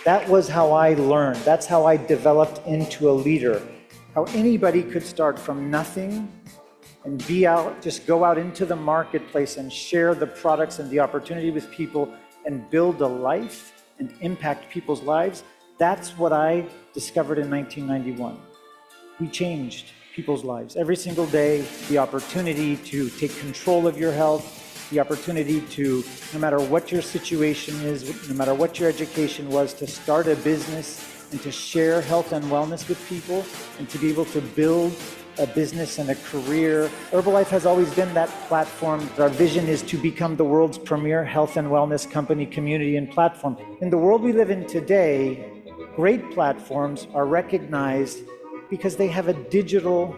That was how I learned. That's how I developed into a leader. How anybody could start from nothing and just go out into the marketplace and share the products and the opportunity with people and build a life and impact people's lives. That's what I discovered in 1991. We changed people's lives every single day. The opportunity to take control of your health, the opportunity to, no matter what your situation is, no matter what your education was, to start a business and to share health and wellness with people and to be able to build a business and a career. Herbalife has always been that platform. Our vision is to become the world's premier health and wellness company, community, and platform. In the world we live in today, great platforms are recognized because they have a digital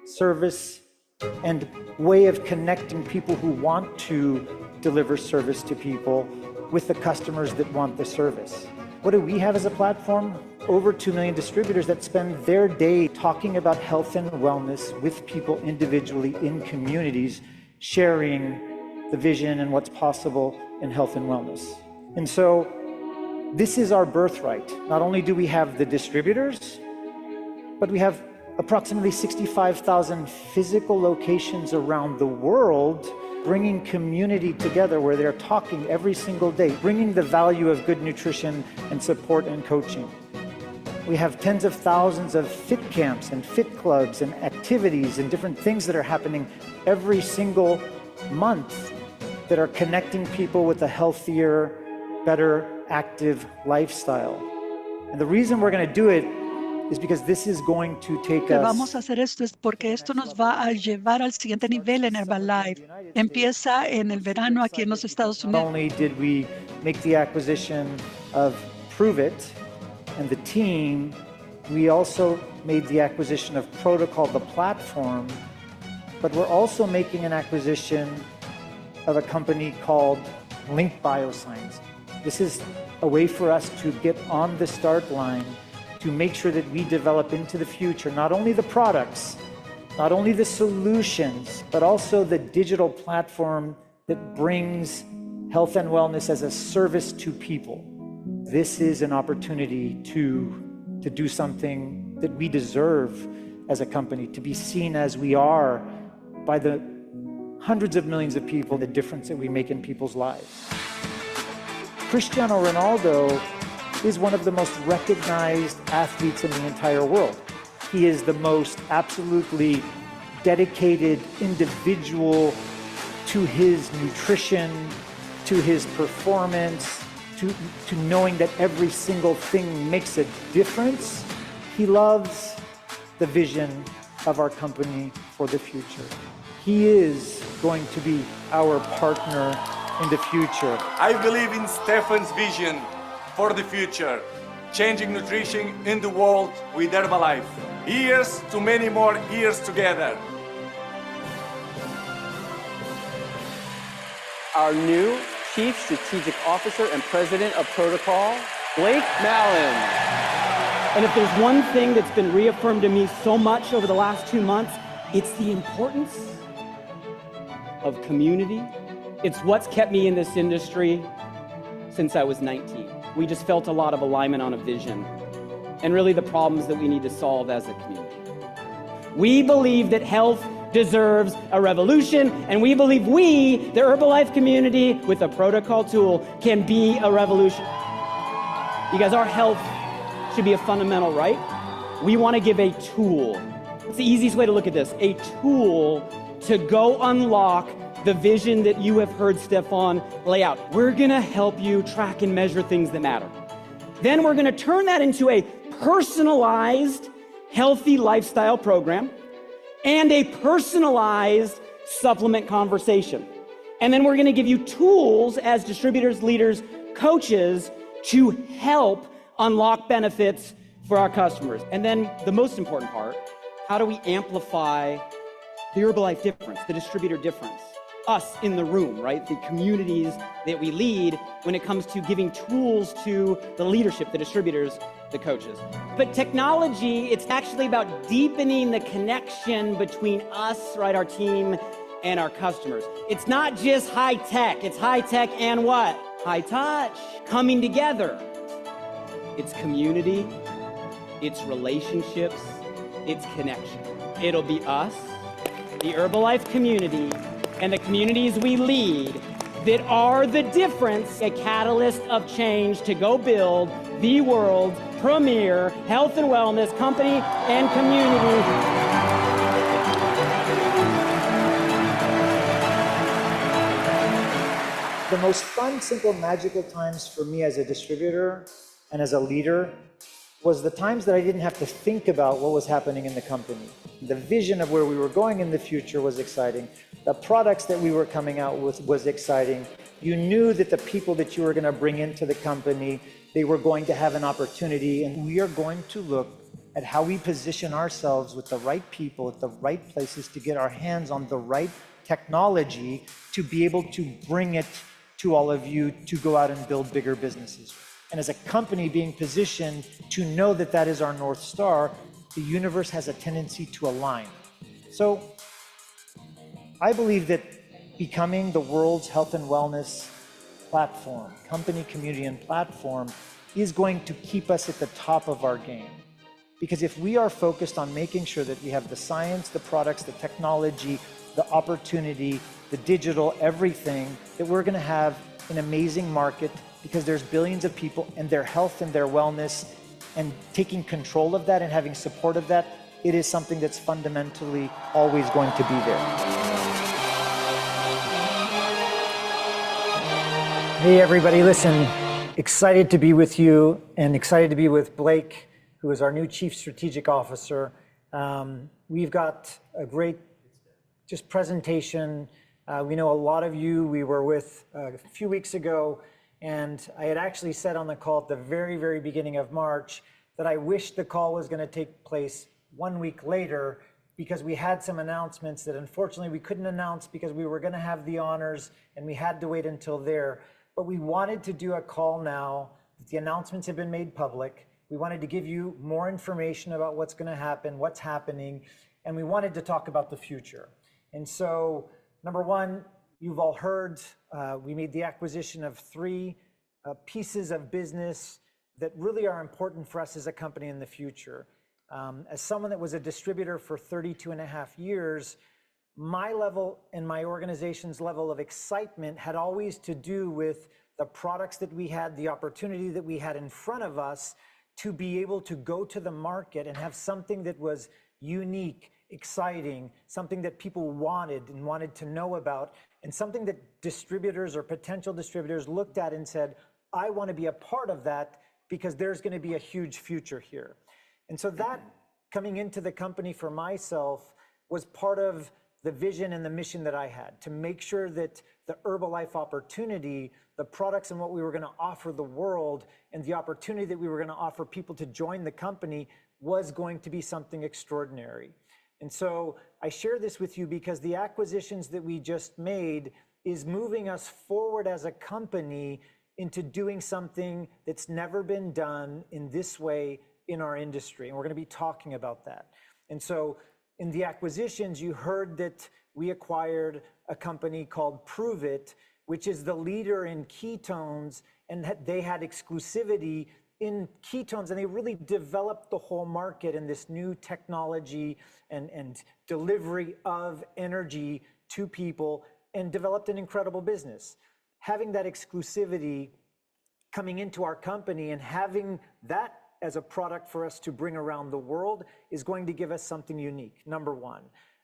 service and way of connecting people who want to deliver service to people with the customers that want the service. What do we have as a platform? Over 2 million distributors that spend their day talking about health and wellness with people individually in communities, sharing the vision and what's possible in health and wellness. And so this is our birthright. Not only do we have the distributors, but we have approximately 65,000 physical locations around the world, bringing community together where they're talking every single day, bringing the value of good nutrition and support and coaching. We have tens of thousands of fit camps and fit clubs and activities and different things that are happening every single month that are connecting people with a healthier, better, active lifestyle. And the reason we're going to do it is because this is going to take us. Vamos a hacer esto es porque esto nos va a llevar al siguiente nivel en Herbalife. Empieza en el verano aquí en los Estados Unidos. Not only did we make the acquisition of Prove It and the team, we also made the acquisition of Protocol, the platform, but we're also making an acquisition of a company called Link Bioscience. This is a way for us to get on the start line to make sure that we develop into the future, not only the products, not only the solutions, but also the digital platform that brings health and wellness as a service to people. This is an opportunity to do something that we deserve as a company, to be seen as we are by the hundreds of millions of people, the difference that we make in people's lives. Cristiano Ronaldo is one of the most recognized athletes in the entire world. He is the most absolutely dedicated individual to his nutrition, to his performance, to knowing that every single thing makes a difference. He loves the vision of our company for the future. He is going to be our partner in the future. I believe in Stefan's vision for the future, changing nutrition in the world with Herbalife. Here's to many more years together. Our new Chief Strategic Officer and President of Protocol, Blake Mallon. And if there's one thing that's been reaffirmed to me so much over the last 2 months, it's the importance of community. It's what's kept me in this industry since I was 19. We just felt a lot of alignment on a vision and really the problems that we need to solve as a community. We believe that health deserves a revolution, and we believe we, the Herbalife community, with a protocol tool, can be a revolution. You guys, our health should be a fundamental right. We want to give a tool. It's the easiest way to look at this, a tool to go unlock the vision that you have heard Stefan lay out. We're gonna help you track and measure things that matter. Then we're gonna turn that into a personalized, healthy lifestyle program and a personalized supplement conversation. And then we're gonna give you tools as distributors, leaders, coaches to help unlock benefits for our customers. And then the most important part, how do we amplify the Herbalife difference, the distributor difference? Us in the room, right? The communities that we lead when it comes to giving tools to the leadership, the distributors, the coaches. But technology, it's actually about deepening the connection between us, right, our team, and our customers. It's not just high tech, it's high tech and what? High touch, coming together. It's community, it's relationships, it's connection. It'll be us, the Herbalife community, and the communities we lead that are the difference, a catalyst of change to go build the world's premier health and wellness company and community. The most fun, simple, magical times for me as a distributor and as a leader was the times that I didn't have to think about what was happening in the company. The vision of where we were going in the future was exciting. The products that we were coming out with was exciting. You knew that the people that you were going to bring into the company, they were going to have an opportunity, and we are going to look at how we position ourselves with the right people at the right places to get our hands on the right technology to be able to bring it to all of you to go out and build bigger businesses. And as a company being positioned to know that that is our North Star, the universe has a tendency to align. So I believe that becoming the world's health and wellness platform, company, community, and platform is going to keep us at the top of our game. Because if we are focused on making sure that we have the science, the products, the technology, the opportunity, the digital, everything, that we're going to have an amazing market, because there's billions of people and their health and their wellness, and taking control of that and having support of that, it is something that's fundamentally always going to be there. Hey everybody, listen, excited to be with you and excited to be with Blake, who is our new Chief Strategic Officer. We've got a great just presentation. We know a lot of you we were with a few weeks ago, and I had actually said on the call at the very, very beginning of March that I wished the call was going to take place 1 week later, because we had some announcements that unfortunately we couldn't announce because we were going to have the honors and we had to wait until there. But we wanted to do a call now that the announcements have been made public. We wanted to give you more information about what's going to happen, what's happening, and we wanted to talk about the future. And so, number one, you've all heard, we made the acquisition of 3 pieces of business that really are important for us as a company in the future. As someone that was a distributor for 32.5 years, my level and my organization's level of excitement had always to do with the products that we had, the opportunity that we had in front of us to be able to go to the market and have something that was unique, exciting, something that people wanted and wanted to know about, and something that distributors or potential distributors looked at and said, I want to be a part of that because there's going to be a huge future here. And so that coming into the company for myself was part of the vision and the mission that I had, to make sure that the Herbalife opportunity, the products and what we were going to offer the world, and the opportunity that we were going to offer people to join the company was going to be something extraordinary. And so I share this with you because the acquisitions that we just made is moving us forward as a company into doing something that's never been done in this way in our industry. And we're going to be talking about that. And so in the acquisitions, you heard that we acquired a company called Prove It, which is the leader in ketones, and they had exclusivity in ketones, and they really developed the whole market in this new technology and delivery of energy to people, and developed an incredible business. Having that exclusivity coming into our company and having that as a product for us to bring around the world is going to give us something unique, number one.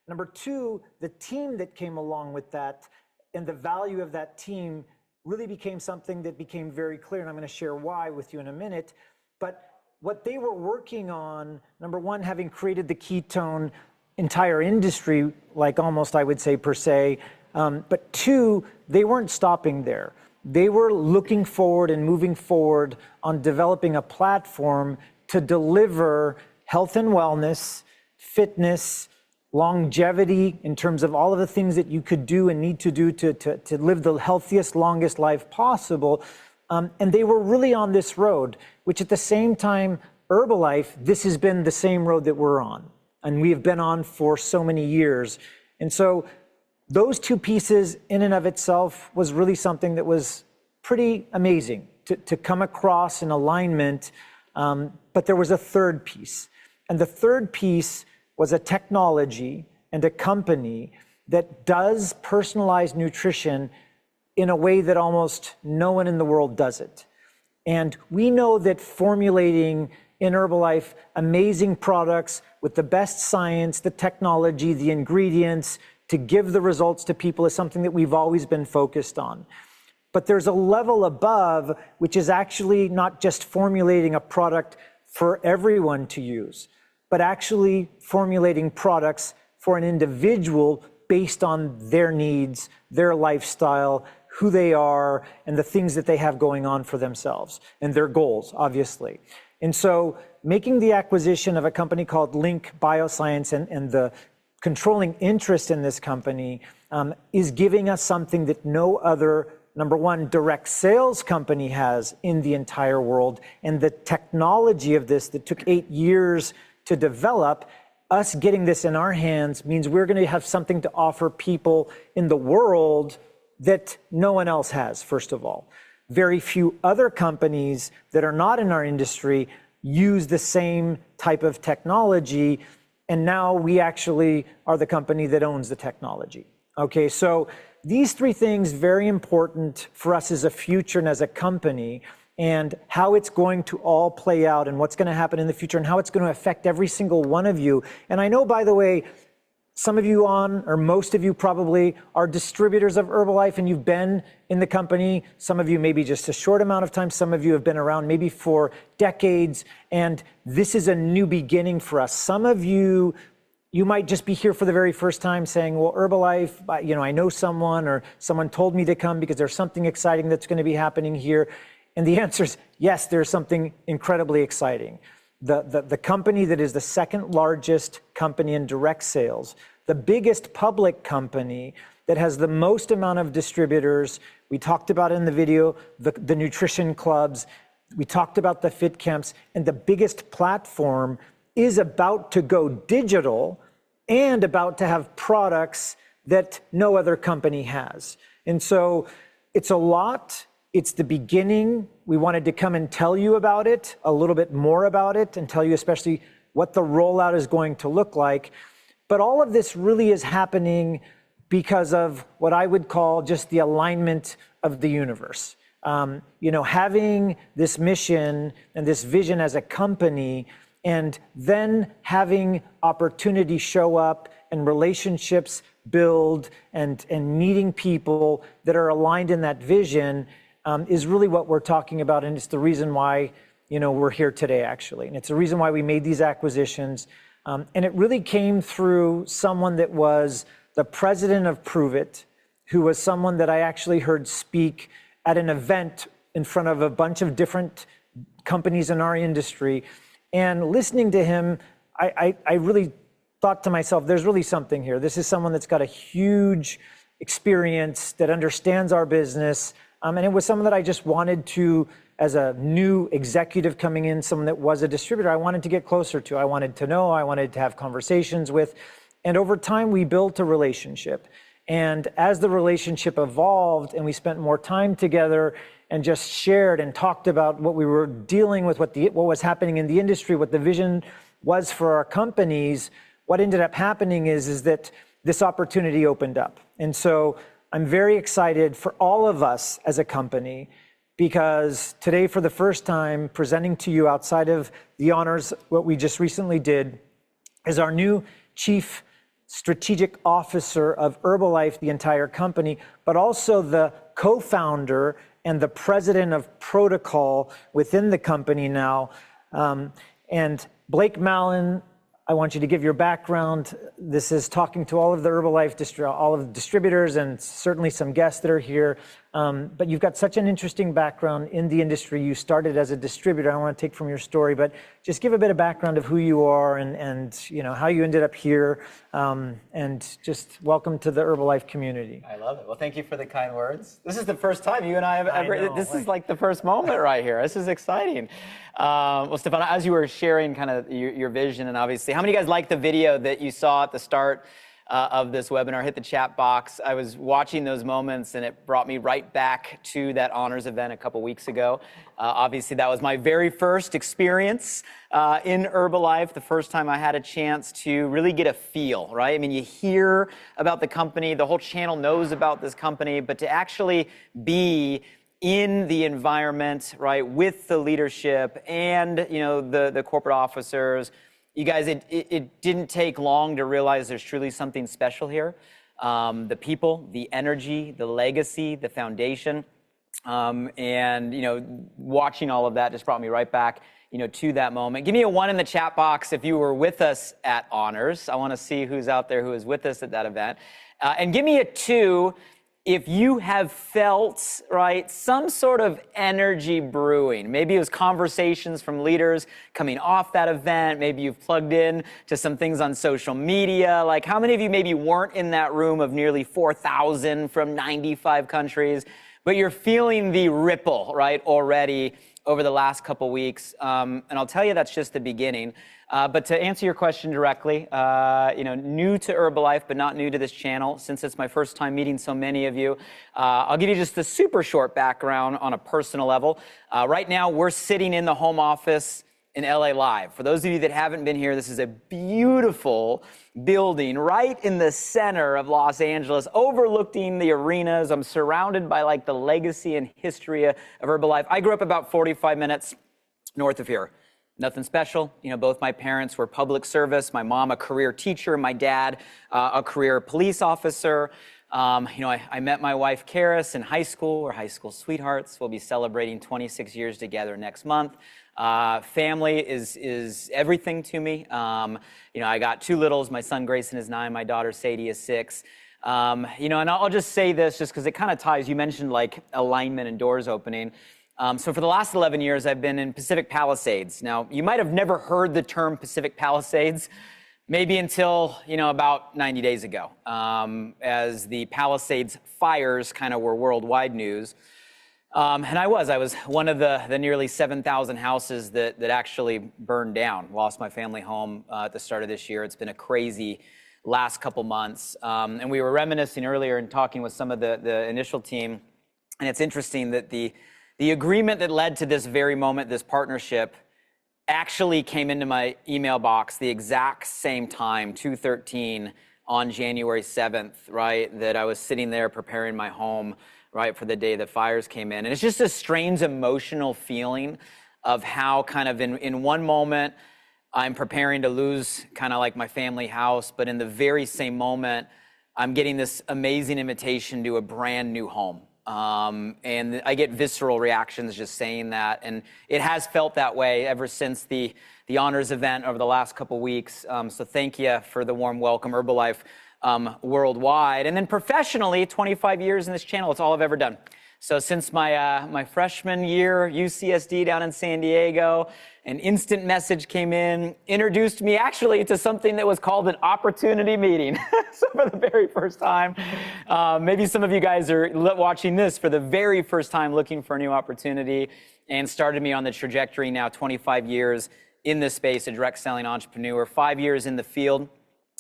Number two, the team that came along with that and the value of that team really became something that became very clear, and I'm going to share why with you in a minute. But what they were working on, number one, having created the ketone entire industry, like almost I would say per se, but two, they weren't stopping there. They were looking forward and moving forward on developing a platform to deliver health and wellness, fitness, longevity in terms of all of the things that you could do and need to do to live the healthiest, longest life possible. And they were really on this road, which at the same time, Herbalife, this has been the same road that we're on. And we have been on for so many years. And so those 2 pieces in and of itself was really something that was pretty amazing to come across in alignment But there was a third piece. And the third piece was a technology and a company that does personalized nutrition in a way that almost no one in the world does it. And we know that formulating in Herbalife amazing products with the best science, the technology, the ingredients to give the results to people is something that we've always been focused on. But there's a level above, which is actually not just formulating a product for everyone to use, but actually formulating products for an individual based on their needs, their lifestyle, who they are, and the things that they have going on for themselves, and their goals, obviously. And so making the acquisition of a company called Link Bioscience and the controlling interest in this company is giving us something that no other, number one, direct sales company has in the entire world. And the technology of this that took 8 years to develop, us getting this in our hands means we're going to have something to offer people in the world that no one else has, first of all. Very few other companies that are not in our industry use the same type of technology, and now we actually are the company that owns the technology. Okay, so these three things, very important for us as a future and as a company, and how it's going to all play out and what's going to happen in the future and how it's going to affect every single one of you. And I know, by the way, some of you or most of you probably are distributors of Herbalife and you've been in the company. Some of you maybe just a short amount of time. Some of you have been around maybe for decades. And this is a new beginning for us. Some of you might just be here for the very first time saying, well, Herbalife, I know someone or someone told me to come because there's something exciting that's going to be happening here. And the answer is yes, there's something incredibly exciting. The company that is the second largest company in direct sales, the biggest public company that has the most amount of distributors. We talked about in the video, the nutrition clubs. We talked about the fit camps, and the biggest platform is about to go digital and about to have products that no other company has. And so it's a lot. It's the beginning. We wanted to come and tell you about it, a little bit more about it, and tell you especially what the rollout is going to look like. But all of this really is happening because of what I would call just the alignment of the universe. Having this mission and this vision as a company, and then having opportunity show up and relationships build and meeting people that are aligned in that vision is really what we're talking about. And it's the reason why, we're here today, actually. And it's the reason why we made these acquisitions. And it really came through someone that was the president of Prove It, who was someone that I actually heard speak at an event in front of a bunch of different companies in our industry. And listening to him, I really thought to myself, there's really something here. This is someone that's got a huge experience, that understands our business. And it was someone that I just wanted to, as a new executive coming in, someone that was a distributor, I wanted to get closer to. I wanted to know, I wanted to have conversations with. And over time, we built a relationship. And as the relationship evolved and we spent more time together and just shared and talked about what we were dealing with, what was happening in the industry, what the vision was for our companies, what ended up happening is that this opportunity opened up. And so I'm very excited for all of us as a company, because today, for the first time, presenting to you outside of the honors, what we just recently did, is our new Chief Strategic Officer of Herbalife, the entire company, but also the co-founder and the president of protocol within the company now. And Blake Mallon, I want you to give your background. This is talking to all of the Herbalife, all of the distributors, and certainly some guests that are here. But you've got such an interesting background in the industry. You started as a distributor. I don't want to take from your story, but just give a bit of background of who you are and how you ended up here. And just welcome to the Herbalife community. I love it. Well, thank you for the kind words. This is the first time you and I have ever. This is like the first moment right here. This is exciting. Well, Stefano, as you were sharing kind of your vision, and obviously, how many of you guys liked the video that you saw at the start of this webinar. Hit the chat box. I was watching those moments, and it brought me right back to that honors event a couple weeks ago. Obviously, that was my very first experience in Herbalife, the first time I had a chance to really get a feel, right? I mean, you hear about the company, the whole channel knows about this company, but to actually be in the environment, right, with the leadership and, the corporate officers, you guys, it didn't take long to realize there's truly something special here. The people, the energy, the legacy, the foundation, and, watching all of that just brought me right back, to that moment. Give me a 1 in the chat box if you were with us at Honors. I want to see who's out there who was with us at that event. And give me a 2 if you have felt, right, some sort of energy brewing. Maybe it was conversations from leaders coming off that event. Maybe you've plugged in to some things on social media. Like, how many of you maybe weren't in that room of nearly 4,000 from 95 countries, but you're feeling the ripple, right, already over the last couple weeks? And I'll tell you, that's just the beginning. But to answer your question directly, new to Herbalife, but not new to this channel, since it's my first time meeting so many of you, I'll give you just a super short background on a personal level. Right now, we're sitting in the home office in LA Live. For those of you that haven't been here, this is a beautiful building right in the center of Los Angeles, overlooking the arenas. I'm surrounded by like the legacy and history of Herbalife. I grew up about 45 minutes north of here. Nothing special. Both my parents were public service. My mom, a career teacher. My dad, a career police officer. I met my wife, Karis, in high school. We're high school sweethearts. We'll be celebrating 26 years together next month. Family is everything to me. I got 2 littles. My son, Grayson, is 9. My daughter, Sadie, is 6. And I'll just say this just because it kind of ties. You mentioned like alignment and doors opening. So for the last 11 years, I've been in Pacific Palisades. Now, you might have never heard the term Pacific Palisades, maybe until, about 90 days ago, as the Palisades fires kind of were worldwide news. And I was one of the nearly 7,000 houses that actually burned down. Lost my family home at the start of this year. It's been a crazy last couple months. And we were reminiscing earlier and talking with some of the initial team. And it's interesting that the agreement that led to this very moment, this partnership, actually came into my email box the exact same time, 2:13 on January 7th, right? That I was sitting there preparing my home, right, for the day the fires came in. And it's just a strange emotional feeling of how kind of in one moment, I'm preparing to lose kind of like my family house, but in the very same moment, I'm getting this amazing invitation to a brand new home. And I get visceral reactions just saying that. And it has felt that way ever since the honors event over the last couple weeks. So thank you for the warm welcome, Herbalife worldwide. And then professionally, 25 years in this channel, it's all I've ever done. So since my freshman year, UCSD down in San Diego, an instant message came in, introduced me actually to something that was called an opportunity meeting. So for the very first time, maybe some of you guys are watching this for the very first time looking for a new opportunity, and started me on the trajectory now, 25 years in this space, a direct selling entrepreneur, 5 years in the field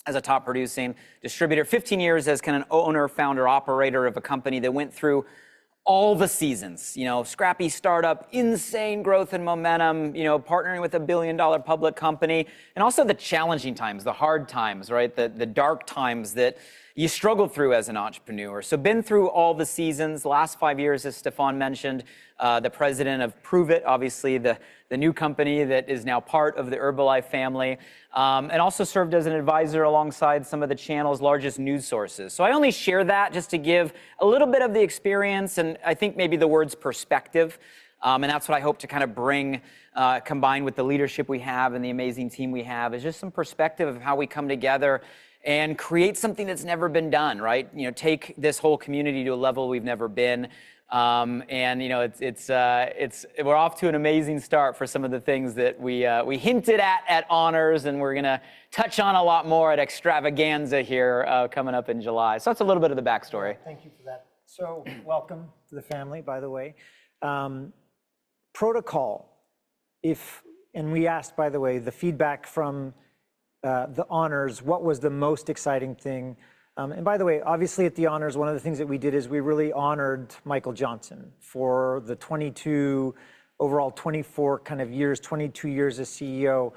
as a top producing distributor, 15 years as kind of an owner, founder, operator of a company that went through all the seasons, scrappy startup, insane growth and momentum, partnering with $1 billion public company, and also the challenging times, the hard times, right? The dark times that you struggle through as an entrepreneur. So been through all the seasons. The last 5 years, as Stefan mentioned, the president of Prove It, obviously the new company that is now part of the Herbalife family, and also served as an advisor alongside some of the channel's largest news sources. So I only share that just to give a little bit of the experience, and I think maybe the words perspective, and that's what I hope to kind of bring, combined with the leadership we have and the amazing team we have, is just some perspective of how we come together and create something that's never been done, right? Take this whole community to a level we've never been. And we're off to an amazing start for some of the things that we hinted at honors, and we're gonna touch on a lot more at Extravaganza here coming up in July. So that's a little bit of the backstory. Thank you for that. So welcome to the family, by the way. Protocol, and we asked, by the way, the feedback from the honors, what was the most exciting thing? And by the way, obviously at the honors, one of the things that we did is we really honored Michael Johnson for the 22, overall 24 kind of years, 22 years as CEO,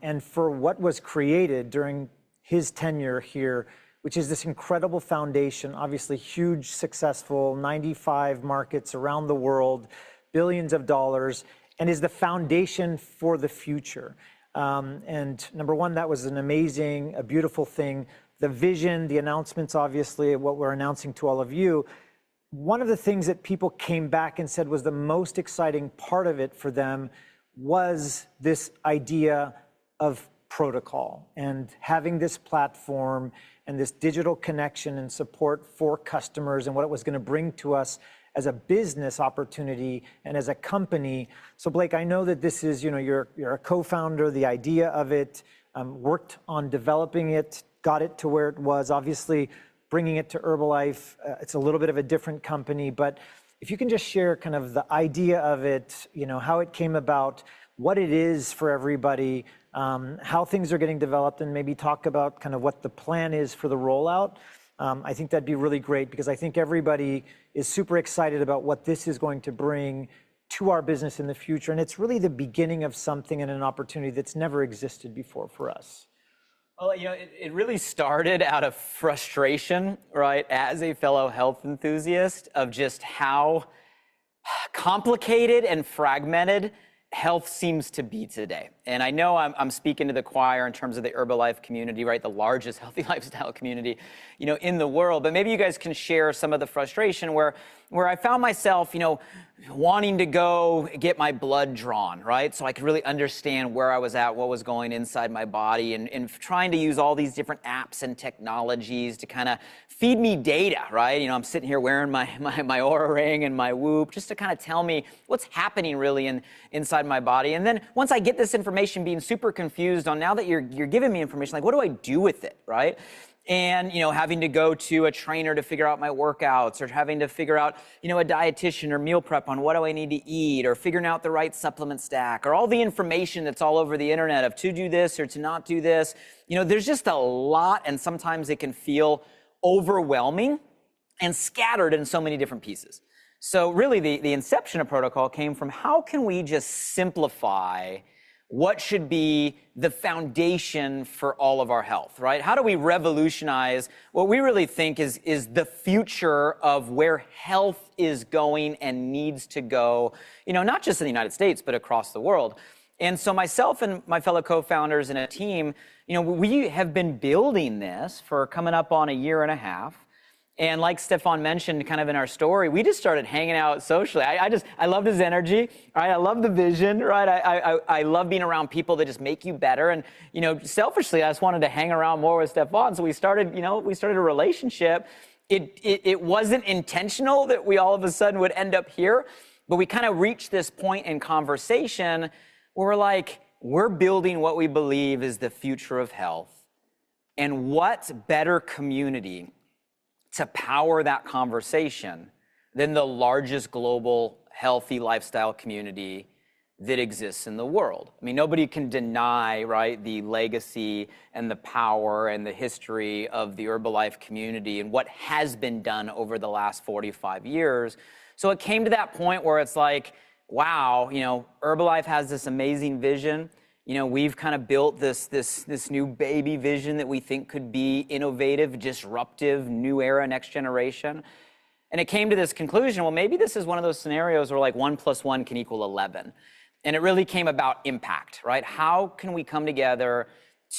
and for what was created during his tenure here, which is this incredible foundation, obviously huge, successful, 95 markets around the world, billions of dollars, and is the foundation for the future. And number one, that was an amazing, a beautiful thing. The vision, the announcements, obviously, what we're announcing to all of you. One of the things that people came back and said was the most exciting part of it for them was this idea of protocol and having this platform and this digital connection and support for customers and what it was going to bring to us as a business opportunity and as a company. So Blake, I know that this is, you're a co-founder, the idea of it, worked on developing it, got it to where it was. Obviously, bringing it to Herbalife, it's a little bit of a different company, but if you can just share kind of the idea of it, how it came about, what it is for everybody, how things are getting developed, and maybe talk about kind of what the plan is for the rollout. I think that'd be really great because I think everybody is super excited about what this is going to bring to our business in the future. And it's really the beginning of something and an opportunity that's never existed before for us. Well, it really started out of frustration, right, as a fellow health enthusiast of just how complicated and fragmented health seems to be today. And I know I'm speaking to the choir in terms of the Herbalife community, right? The largest healthy lifestyle community, in the world. But maybe you guys can share some of the frustration where I found myself, wanting to go get my blood drawn, right? So I could really understand where I was at, what was going inside my body, and trying to use all these different apps and technologies to kind of feed me data, right? I'm sitting here wearing my Oura ring and my Whoop just to kind of tell me what's happening really inside my body. And then once I get this information, being super confused on now that you're giving me information, like what do I do with it, right? And, having to go to a trainer to figure out my workouts, or having to figure out, a dietitian or meal prep on what do I need to eat, or figuring out the right supplement stack, or all the information that's all over the internet of to do this or to not do this. There's just a lot, and sometimes it can feel overwhelming and scattered in so many different pieces. So really the inception of Protocol came from how can we just simplify what should be the foundation for all of our health, right? How do we revolutionize what we really think is the future of where health is going and needs to go, not just in the United States, but across the world. And so myself and my fellow co-founders and a team, we have been building this for coming up on a year and a half. And like Stefan mentioned kind of in our story, we just started hanging out socially. I loved his energy, right? I love the vision, right? I love being around people that just make you better. And, selfishly, I just wanted to hang around more with Stefan. So we started a relationship. It wasn't intentional that we all of a sudden would end up here, but we kind of reached this point in conversation where we're like, we're building what we believe is the future of health. And what better community to power that conversation than the largest global healthy lifestyle community that exists in the world. I mean, nobody can deny, right, the legacy and the power and the history of the Herbalife community and what has been done over the last 45 years. So it came to that point where it's like, wow, Herbalife has this amazing vision. We've kind of built this new baby vision that we think could be innovative, disruptive, new era, next generation. And it came to this conclusion, well, maybe this is one of those scenarios where like 1 + 1 can equal 11. And it really came about impact, right? How can we come together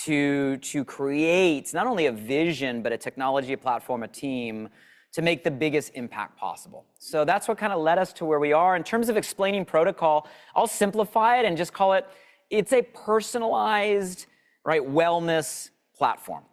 to create not only a vision, but a technology, a platform, a team to make the biggest impact possible? So that's what kind of led us to where we are. In terms of explaining Protocol, I'll simplify it and just call it, it's a personalized, right, wellness platform.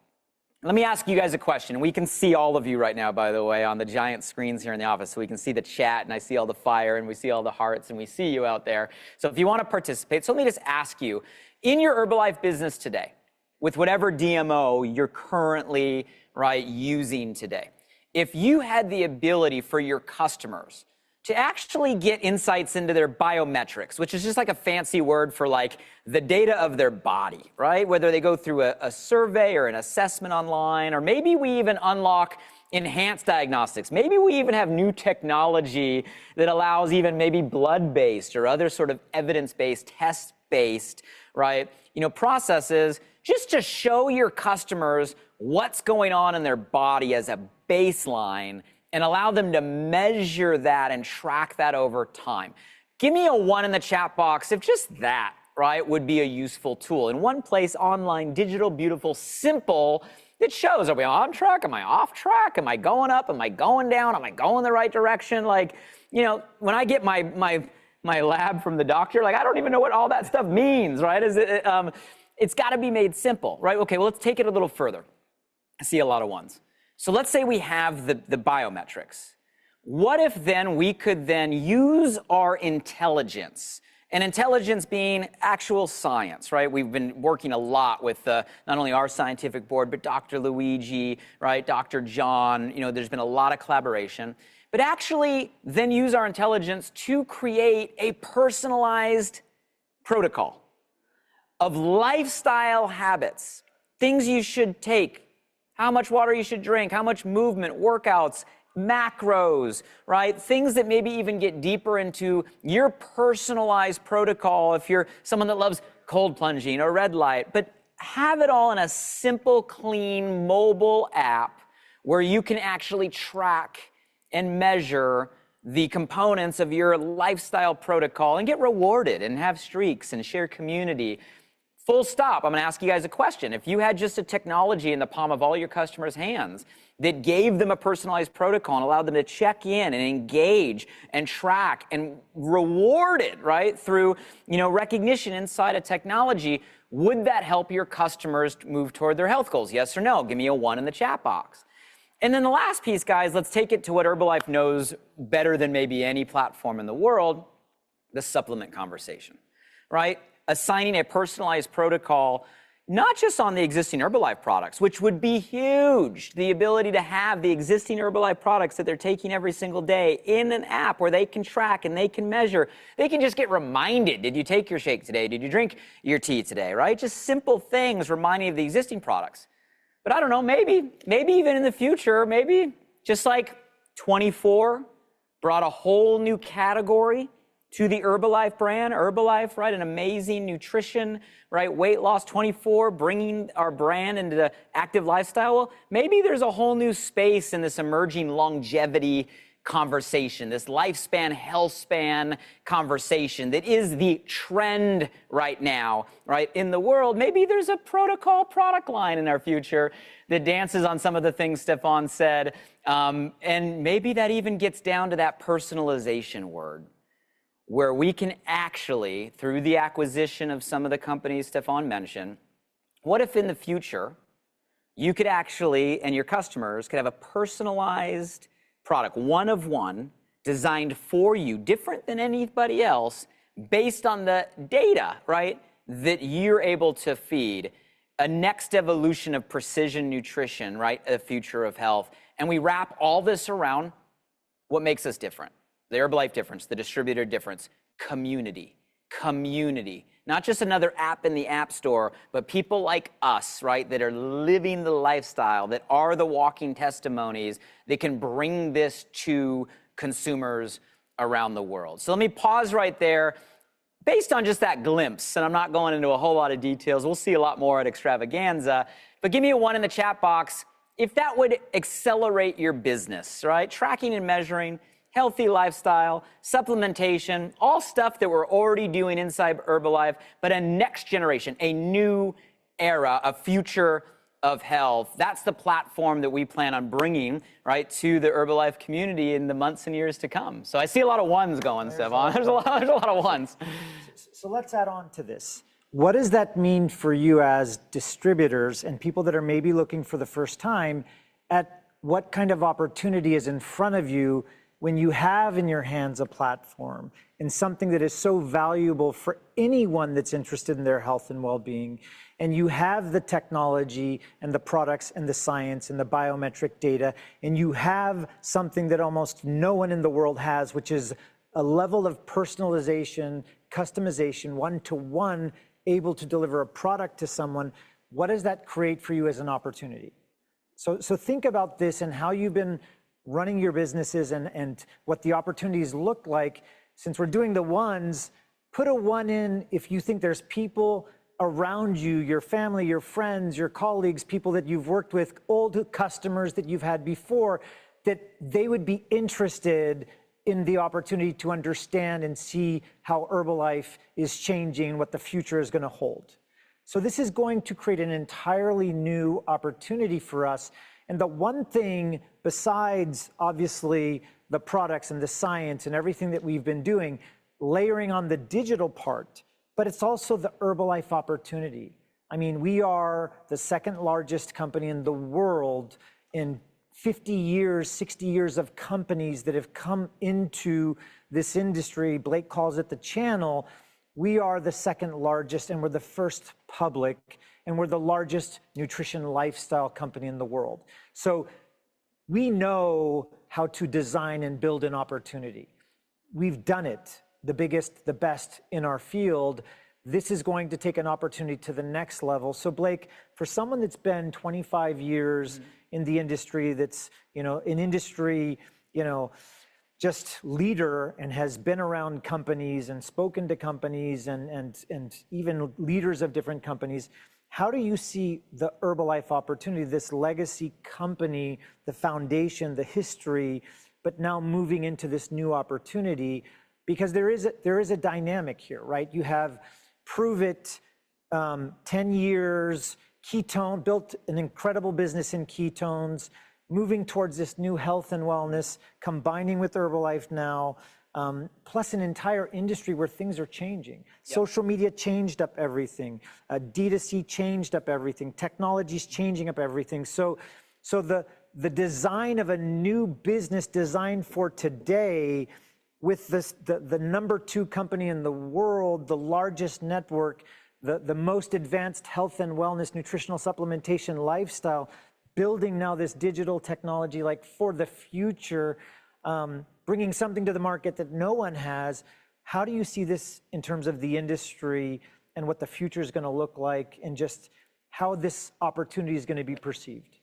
Let me ask you guys a question. We can see all of you right now, by the way, on the giant screens here in the office. So we can see the chat, and I see all the fire, and we see all the hearts, and we see you out there. So if you want to participate, so let me just ask you, in your Herbalife business today, with whatever DMO you're currently, right, using today, if you had the ability for your customers to actually get insights into their biometrics, which is just like a fancy word for like the data of their body, right? Whether they go through a survey or an assessment online, or maybe we even unlock enhanced diagnostics. Maybe we even have new technology that allows even maybe blood-based or other sort of evidence-based, test-based, right, processes just to show your customers what's going on in their body as a baseline and allow them to measure that and track that over time. Give me a 1 in the chat box if just that, right, would be a useful tool. In one place, online, digital, beautiful, simple, it shows, are we on track? Am I off track? Am I going up? Am I going down? Am I going the right direction? Like, when I get my lab from the doctor, like, I don't even know what all that stuff means, right? It's got to be made simple, right? Okay, well, let's take it a little further. I see a lot of ones. So let's say we have the biometrics. What if then we could then use our intelligence, and intelligence being actual science, right? We've been working a lot with not only our scientific board, but Dr. Luigi, right? Dr. John, there's been a lot of collaboration, but actually then use our intelligence to create a personalized protocol of lifestyle habits, things you should take, how much water you should drink, how much movement, workouts, macros, right? Things that maybe even get deeper into your personalized protocol if you're someone that loves cold plunging or red light, but have it all in a simple, clean mobile app where you can actually track and measure the components of your lifestyle protocol and get rewarded and have streaks and share community. Full stop. I'm going to ask you guys a question. If you had just a technology in the palm of all your customers' hands that gave them a personalized protocol and allowed them to check in and engage and track and reward it, right, through, recognition inside a technology, would that help your customers move toward their health goals? Yes or no? Give me a 1 in the chat box. And then the last piece, guys, let's take it to what Herbalife knows better than maybe any platform in the world, the supplement conversation, right? Assigning a personalized protocol, not just on the existing Herbalife products, which would be huge. The ability to have the existing Herbalife products that they're taking every single day in an app where they can track and they can measure. They can just get reminded, did you take your shake today? Did you drink your tea today, right? Just simple things reminding of the existing products. But I don't know, maybe even in the future, maybe just like 24 brought a whole new category to the Herbalife brand. Herbalife, right, an amazing nutrition, right, weight loss. 24, bringing our brand into the active lifestyle. Well, maybe there's a whole new space in this emerging longevity conversation, this lifespan, health span conversation that is the trend right now, right, in the world. Maybe there's a protocol product line in our future that dances on some of the things Stefan said. And maybe that even gets down to that personalization word, where we can actually, through the acquisition of some of the companies Stefan mentioned, what if in the future you could actually, and your customers could have a personalized product, one of one, designed for you, different than anybody else, based on the data, right, that you're able to feed, a next evolution of precision nutrition, right, a future of health. And we wrap all this around what makes us different. The Herbalife difference, the distributor difference, community. Not just another app in the App Store, but people like us, right, that are living the lifestyle, that are the walking testimonies, that can bring this to consumers around the world. So let me pause right there. Based on just that glimpse, and I'm not going into a whole lot of details, we'll see a lot more at Extravaganza, but give me a 1 in the chat box if that would accelerate your business, right? Tracking and measuring, healthy lifestyle, supplementation, all stuff that we're already doing inside Herbalife, but a next generation, a new era, a future of health. That's the platform that we plan on bringing, right, to the Herbalife community in the months and years to come. So I see a lot of ones going, Stefan. There's a lot of ones. So let's add on to this. What does that mean for you as distributors and people that are maybe looking for the first time at what kind of opportunity is in front of you when you have in your hands a platform and something that is so valuable for anyone that's interested in their health and well-being, and you have the technology and the products and the science and the biometric data, and you have something that almost no one in the world has, which is a level of personalization, customization, one-to-one, able to deliver a product to someone, what does that create for you as an opportunity? So think about this and how you've been running your businesses and what the opportunities look like. Since we're doing the ones, put a one in if you think there's people around you, your family, your friends, your colleagues, people that you've worked with, old customers that you've had before, that they would be interested in the opportunity to understand and see how Herbalife is changing, what the future is going to hold. So this is going to create an entirely new opportunity for us. And the one thing, besides obviously the products and the science and everything that we've been doing, layering on the digital part, but it's also the Herbalife opportunity. I mean, we are the second largest company in the world in 50 years, 60 years of companies that have come into this industry. Blake calls it the channel. We are the second largest, and we're the first public, and we're the largest nutrition lifestyle company in the world. So we know how to design and build an opportunity. We've done it, the biggest, the best in our field. This is going to take an opportunity to the next level. So Blake, for someone that's been 25 years in the industry, that's, an industry, just leader and has been around companies and spoken to companies and even leaders of different companies, how do you see the Herbalife opportunity, this legacy company, the foundation, the history, but now moving into this new opportunity? Because there is a dynamic here, right? You have Prove It, 10 years, ketone, built an incredible business in ketones, moving towards this new health and wellness, combining with Herbalife now, plus an entire industry where things are changing. Yep. Social media changed up everything. D2C changed up everything. Technology's changing up everything. So the design of a new business designed for today, with the number 2 company in the world, the largest network, the most advanced health and wellness, nutritional supplementation lifestyle, building now this digital technology like for the future, bringing something to the market that no one has. How do you see this in terms of the industry and what the future is going to look like, and just how this opportunity is going to be perceived?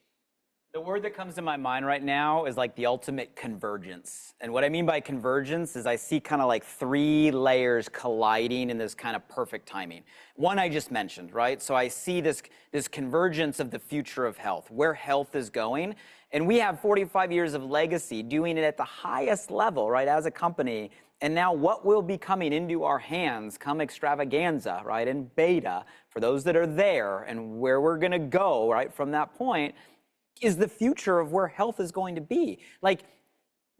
The word that comes to my mind right now is like the ultimate convergence. And what I mean by convergence is I see kind of like 3 layers colliding in this kind of perfect timing. One I just mentioned, right? So I see this convergence of the future of health, where health is going. And we have 45 years of legacy doing it at the highest level, right, as a company. And now what will be coming into our hands come extravaganza, right, and beta, for those that are there, and where we're going to go, right, from that point, is the future of where health is going to be. Like,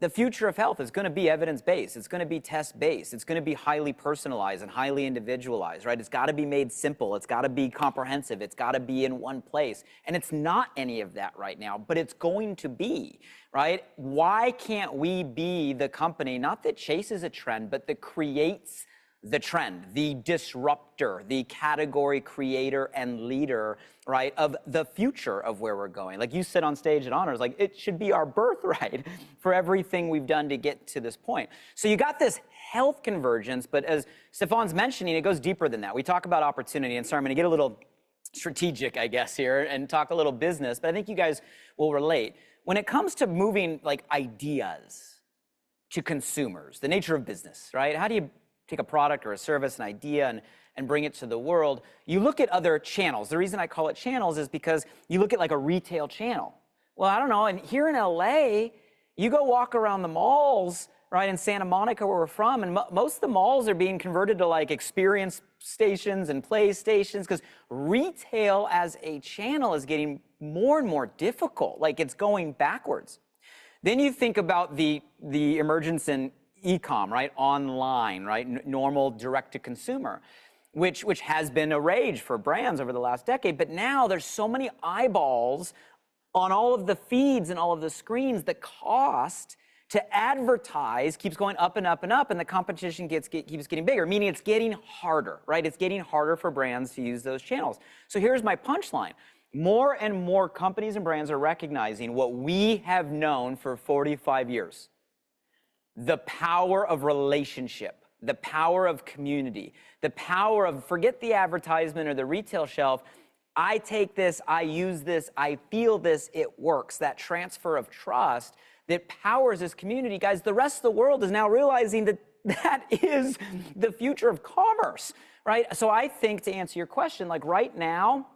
the future of health is going to be evidence-based. It's going to be test-based. It's going to be highly personalized and highly individualized, right? It's got to be made simple. It's got to be comprehensive. It's got to be in one place. And it's not any of that right now, but it's going to be, right? Why can't we be the company, not that chases a trend, but that creates the trend, the disruptor, the category creator and leader, right, of the future of where we're going? Like you said on stage at Honors, like it should be our birthright for everything we've done to get to this point. So you got this health convergence, but as Stefan's mentioning, it goes deeper than that. We talk about opportunity, and sorry, I'm going to get a little strategic, I guess, here and talk a little business, but I think you guys will relate. When it comes to moving like ideas to consumers, the nature of business, right? How do you take a product or a service, an idea, and bring it to the world? You look at other channels. The reason I call it channels is because you look at like a retail channel. Well, I don't know, and here in LA, you go walk around the malls, right, in Santa Monica where we're from, and most of the malls are being converted to like experience stations and play stations, because retail as a channel is getting more and more difficult. Like, it's going backwards. Then you think about the emergence in e-com, right? Online, right? Normal direct-to-consumer, which has been a rage for brands over the last decade. But now there's so many eyeballs on all of the feeds and all of the screens, the cost To advertise keeps going up and up and up, and the competition keeps getting bigger, meaning it's getting harder, right? It's getting harder for brands to use those channels. So here's my punchline. More and more companies and brands are recognizing what we have known for 45 years. The power of relationship, the power of community, the power of, forget the advertisement or the retail shelf, I take this, I use this, I feel this, it works. That transfer of trust that powers this community. Guys, the rest of the world is now realizing that that is the future of commerce, right? So I think, to answer your question, like right now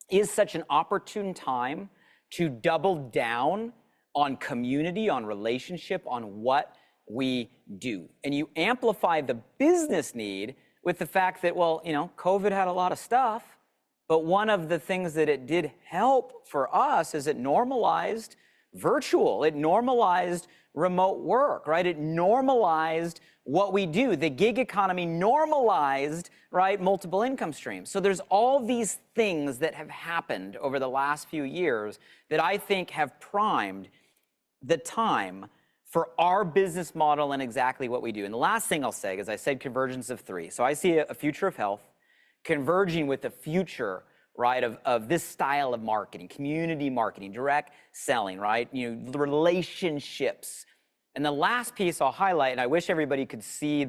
is such an opportune time to double down on community, on relationship, on what we do. And you amplify the business need with the fact that, well, you know, COVID had a lot of stuff, but one of the things that it did help for us is it normalized virtual. It normalized remote work, right? It normalized what we do. The gig economy normalized, right, multiple income streams. So there's all these things that have happened over the last few years that I think have primed the time for our business model and exactly what we do. And the last thing I'll say is I said convergence of three. So I see a future of health converging with the future, right, of this style of marketing, community marketing, direct selling, right, you know, relationships. And the last piece I'll highlight, and I wish everybody could see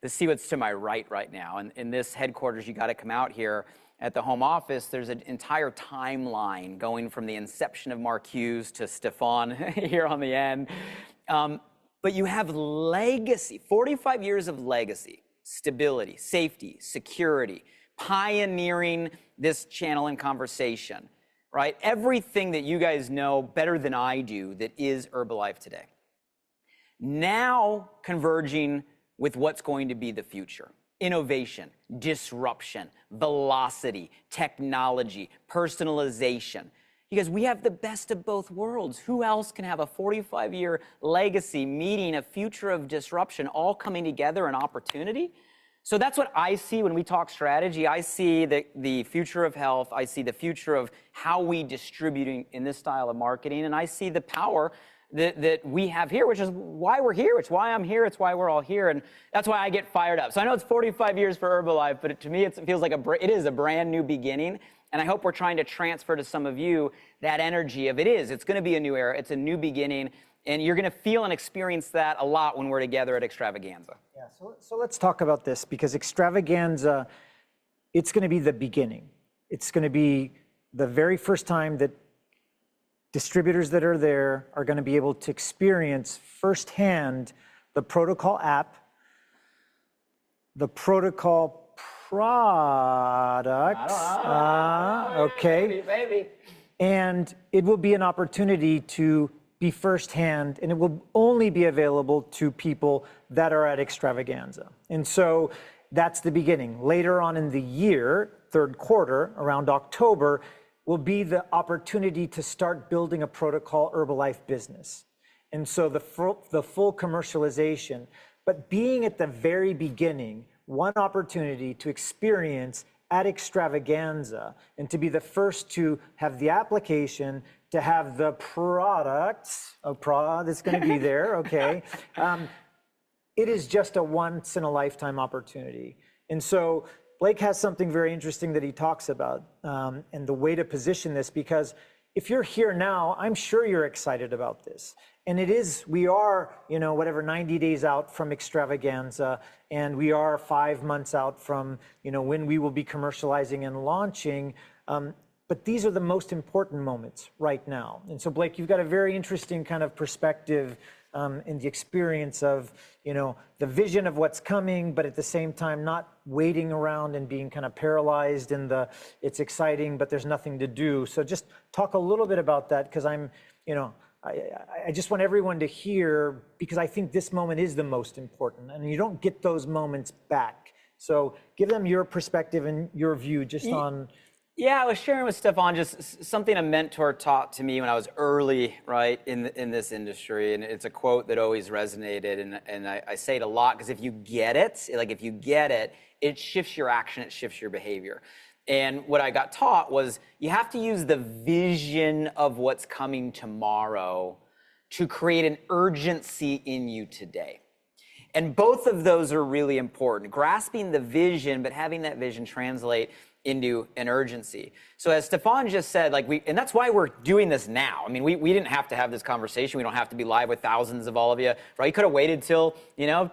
see what's to my right now. And in this headquarters, you got to come out here. At the home office, there's an entire timeline going from the inception of Mark Hughes to Stefan here on the end. But you have legacy, 45 years of legacy, stability, safety, security, pioneering this channel and conversation, right? Everything that you guys know better than I do that is Herbalife today. Now converging with what's going to be the future. Innovation, disruption, velocity, technology, personalization. You guys, we have the best of both worlds. Who else can have a 45-year legacy meeting a future of disruption all coming together in opportunity? So that's what I see when we talk strategy. I see the future of health. I see the future of how we distribute in this style of marketing. And I see the power that we have here, which is why we're here. It's why I'm here. It's why we're all here. And that's why I get fired up. So I know it's 45 years for Herbalife, but to me, it feels like it is a brand new beginning. And I hope we're trying to transfer to some of you that energy of it's going to be a new era. It's a new beginning. And you're going to feel and experience that a lot when we're together at Extravaganza. Yeah, so let's talk about this, because Extravaganza, it's going to be the beginning. It's going to be the very first time that distributors that are there are going to be able to experience firsthand the protocol app, the protocol products. Okay. Baby. And it will be an opportunity to be firsthand, and it will only be available to people that are at Extravaganza. And so that's the beginning. Later on in the year, third quarter, around October, will be the opportunity to start building a protocol Herbalife business. And so the full commercialization, but being at the very beginning, one opportunity to experience at Extravaganza and to be the first to have the application, to have the products, that's going to be there, okay. It is just a once in a lifetime opportunity. And so Blake has something very interesting that he talks about, and the way to position this, because if you're here now, I'm sure you're excited about this. And we are, 90 days out from Extravaganza, and we are 5 months out from, when we will be commercializing and launching. But these are the most important moments right now. And so Blake, you've got a very interesting kind of perspective in the experience of, the vision of what's coming, but at the same time, not waiting around and being kind of paralyzed in it's exciting, but there's nothing to do. So just talk a little bit about that, because I just want everyone to hear, because I think this moment is the most important, and you don't get those moments back. So give them your perspective and your view just on. Yeah, I was sharing with Stefan just something a mentor taught to me when I was early, right, in this industry. And it's a quote that always resonated. And I say it a lot, because if you get it, it shifts your action, it shifts your behavior. And what I got taught was you have to use the vision of what's coming tomorrow to create an urgency in you today. And both of those are really important. Grasping the vision, but having that vision translate into an urgency. So as Stefan just said, and that's why we're doing this now. I mean, we didn't have to have this conversation. We don't have to be live with thousands of all of you, right? You could have waited till,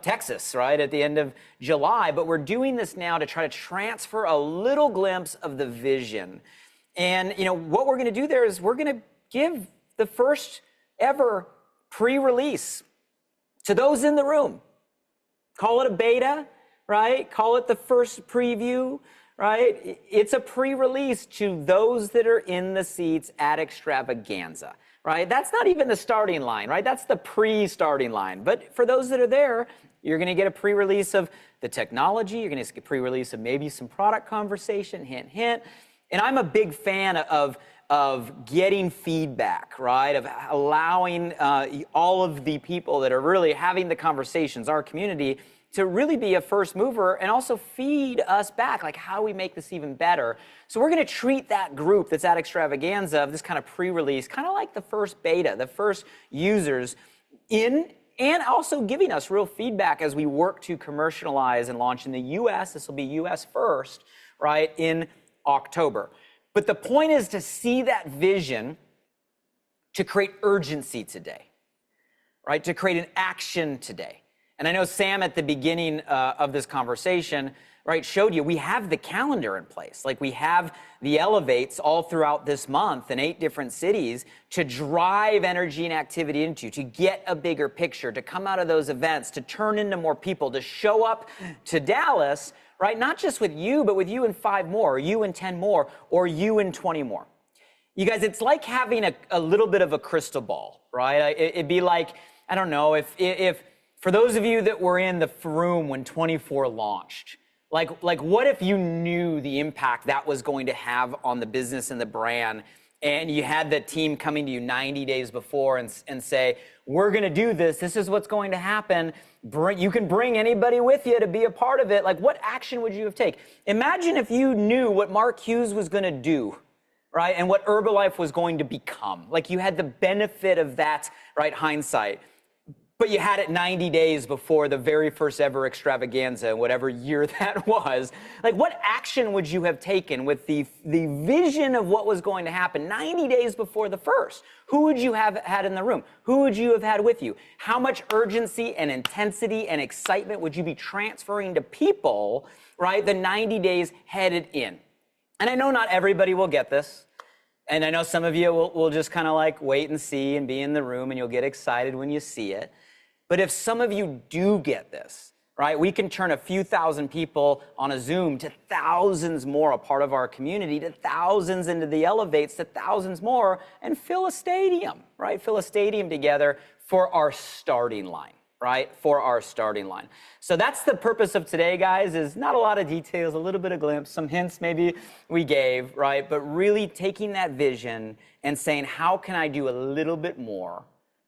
Texas, right, at the end of July. But we're doing this now to try to transfer a little glimpse of the vision. And, what we're going to do there is we're going to give the first ever pre-release to those in the room. Call it a beta, right? Call it the first preview, right? It's a pre-release to those that are in the seats at Extravaganza, right? That's not even the starting line, right? That's the pre-starting line. But for those that are there, you're going to get a pre-release of the technology. You're going to get a pre-release of maybe some product conversation, hint, hint. And I'm a big fan of getting feedback, right? Of allowing all of the people that are really having the conversations, our community, to really be a first mover and also feed us back, like how we make this even better. So we're going to treat that group that's at Extravaganza of this kind of pre-release, kind of like the first beta, the first users in, and also giving us real feedback as we work to commercialize and launch in the US. This will be US first, right, in October. But the point is to see that vision, to create urgency today, right? To create an action today. And I know Sam at the beginning of this conversation, right, showed you we have the calendar in place. Like we have the elevates all throughout this month in 8 different cities to drive energy and activity into, to get a bigger picture, to come out of those events, to turn into more people, to show up to Dallas, right? Not just with you, but with you and 5 more, or you and 10 more, or you and 20 more. You guys, it's like having a little bit of a crystal ball, right? It'd be like, I don't know, if for those of you that were in the room when 24 launched, like what if you knew the impact that was going to have on the business and the brand, and you had the team coming to you 90 days before and say, we're going to do this. This is what's going to happen. You can bring anybody with you to be a part of it. Like, what action would you have taken? Imagine if you knew what Mark Hughes was going to do, right? And what Herbalife was going to become. Like, you had the benefit of that, right, hindsight. But you had it 90 days before the very first ever extravaganza, whatever year that was. Like, what action would you have taken with the vision of what was going to happen 90 days before the first? Who would you have had in the room? Who would you have had with you? How much urgency and intensity and excitement would you be transferring to people, right, the 90 days headed in? And I know not everybody will get this. And I know some of you will just kind of like wait and see and be in the room, and you'll get excited when you see it. But if some of you do get this, right, we can turn a few thousand people on a Zoom to thousands more, a part of our community, to thousands into the elevates, to thousands more, and fill a stadium, right? Fill a stadium together for our starting line, right? For our starting line. So that's the purpose of today, guys, is not a lot of details, a little bit of glimpse, some hints maybe we gave, right? But really taking that vision and saying, how can I do a little bit more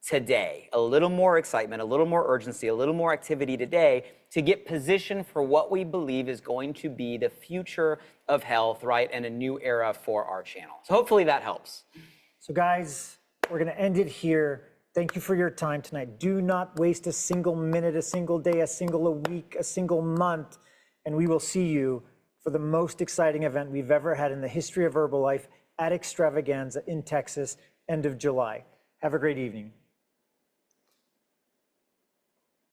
today, a little more excitement, a little more urgency, a little more activity today to get positioned for what we believe is going to be the future of health, right? And a new era for our channel. So hopefully that helps. So guys, we're going to end it here. Thank you for your time tonight. Do not waste a single minute, a single day, a single week, a single month, and we will see you for the most exciting event we've ever had in the history of Herbalife at Extravaganza in Texas, end of July. Have a great evening.